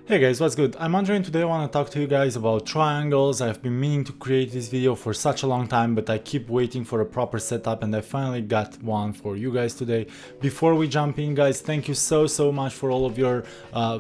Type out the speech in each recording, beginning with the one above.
Hey guys, what's good? I'm Andre and today I want to talk to you guys about triangles. I've been meaning to create this video for such a long time, but I keep waiting for a proper setup and I finally got one for you guys today. Before we jump in, guys, thank you so much for all of your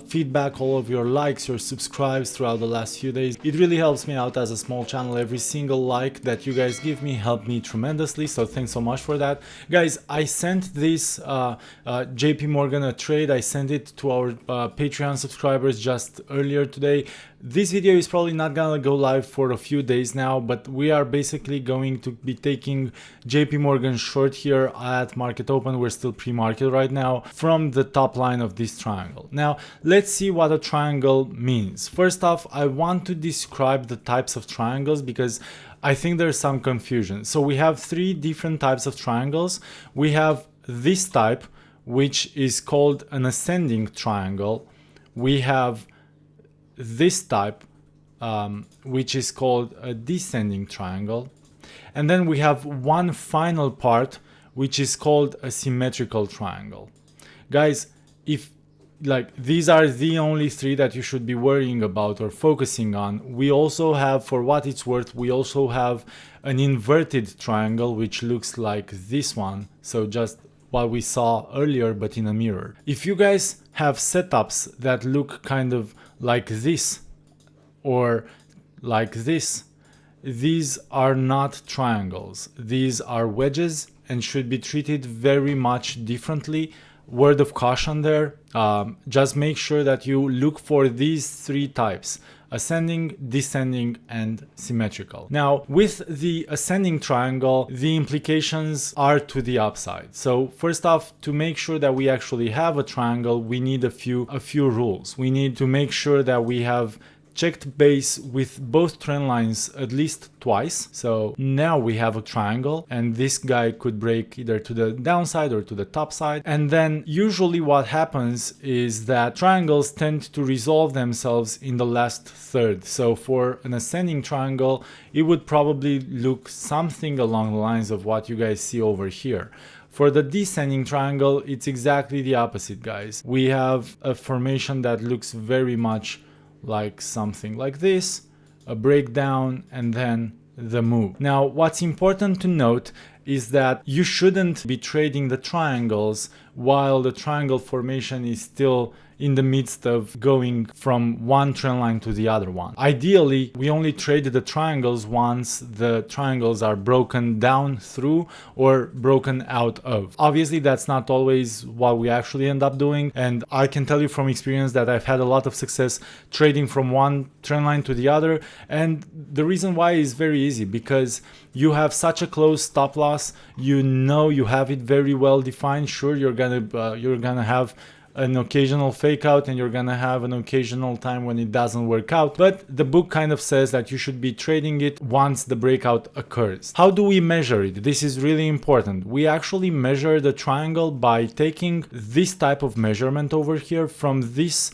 feedback, all of your likes, your subscribes throughout the last few days. It really helps me out as a small channel. Every single like that you guys give me helped me tremendously, so thanks so much for that. Guys, I sent this JP Morgan a trade. I sent it to our Patreon subscribers just earlier today. This video is probably not gonna go live for a few days now, but we are basically going to be taking JP Morgan short here at market open. We're still pre-market right now from the top line of this triangle. Now let's see what a triangle means. First off, I want to describe the types of triangles because I think there's some confusion. So we have three different types of triangles. We have this type, which is called an ascending triangle. We have this type, which is called a descending triangle. And then we have one final part, which is called a symmetrical triangle. Guys, if these are the only three that you should be worrying about or focusing on, we also have, for what it's worth, we also have an inverted triangle, which looks like this one. So just what we saw earlier, but in a mirror. If you guys have setups that look kind of like this or like this, these are not triangles. These are wedges and should be treated very much differently. Word of caution there, just make sure that you look for these three types: ascending, descending, and symmetrical. Now, with the ascending triangle, the implications are to the upside. So first off, to make sure that we actually have a triangle, we need a few rules. We need to make sure that we have checked base with both trend lines at least twice. So now we have a triangle and this guy could break either to the downside or to the top side. And then usually what happens is that triangles tend to resolve themselves in the last third. So for an ascending triangle, it would probably look something along the lines of what you guys see over here. For the descending triangle, it's exactly the opposite, guys. We have a formation that looks very much like something like this, a breakdown, and then the move. Now, what's important to note is that you shouldn't be trading the triangles while the triangle formation is still in the midst of going from one trend line to the other one. Ideally, we only trade the triangles once the triangles are broken down through or broken out of. Obviously, that's not always what we actually end up doing, and I can tell you from experience that I've had a lot of success trading from one trend line to the other, and the reason why is very easy, because you have such a close stop loss, you know, you have it very well defined. Sure, you're gonna have an occasional fake out and you're gonna have an occasional time when it doesn't work out, but the book kind of says that you should be trading it once the breakout occurs. How do we measure it? This is really important. We actually measure the triangle by taking this type of measurement over here from this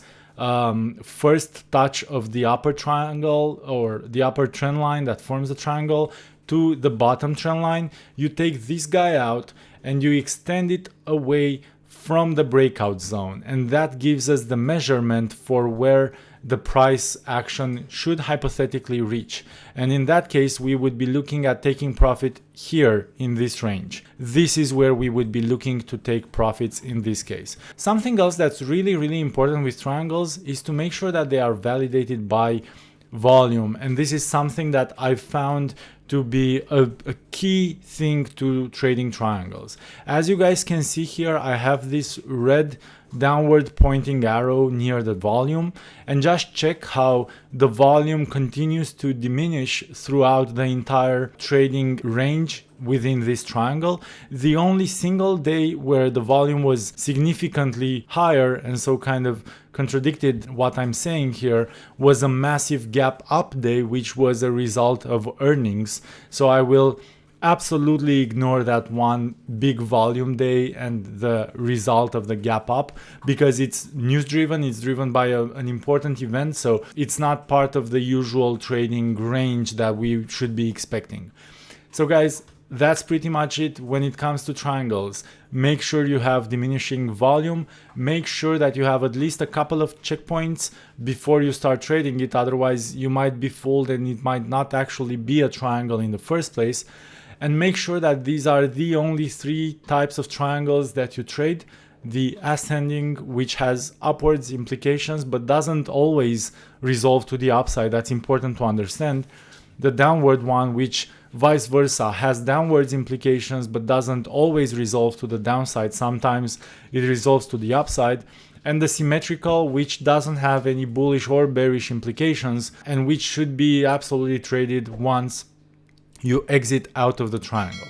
first touch of the upper triangle or the upper trend line that forms the triangle to the bottom trend line. You take this guy out and you extend it away from the breakout zone, and that gives us the measurement for where the price action should hypothetically reach. And in that case, we would be looking at taking profit here in this range. This is where we would be looking to take profits in this case. Something else that's really important with triangles is to make sure that they are validated by volume, and this is something that I've found to be a key thing to trading triangles. As you guys can see here, I have this red downward pointing arrow near the volume, and just check how the volume continues to diminish throughout the entire trading range within this triangle. The only single day where the volume was significantly higher and so kind of contradicted what I'm saying here was a massive gap up day, which was a result of earnings. So I will absolutely ignore that one big volume day and the result of the gap up, because it's news driven, it's driven by an important event, so it's not part of the usual trading range that we should be expecting. So guys, that's pretty much it when it comes to triangles. Make sure you have diminishing volume. Make sure that you have at least a couple of checkpoints before you start trading it. Otherwise, you might be fooled and it might not actually be a triangle in the first place. And make sure that these are the only 3 types of triangles that you trade. The ascending, which has upwards implications but doesn't always resolve to the upside. That's important to understand. The downward one, which vice versa has downwards implications but doesn't always resolve to the downside. Sometimes it resolves to the upside. And the symmetrical, which doesn't have any bullish or bearish implications and which should be absolutely traded once you exit out of the triangle.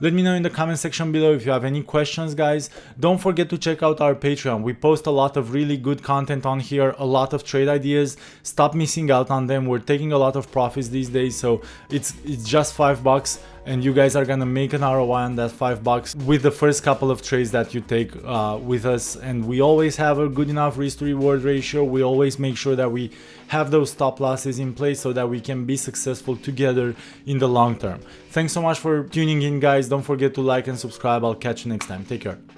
Let me know in the comment section below if you have any questions, guys. Don't forget to check out our Patreon. We post a lot of really good content on here, a lot of trade ideas. Stop missing out on them. We're taking a lot of profits these days, so it's just $5 and you guys are gonna make an ROI on that $5 with the first couple of trades that you take with us. And we always have a good enough risk to reward ratio. We always make sure that we have those stop losses in place so that we can be successful together in the long term. Thanks so much for tuning in, guys. Don't forget to like and subscribe. I'll catch you next time. Take care.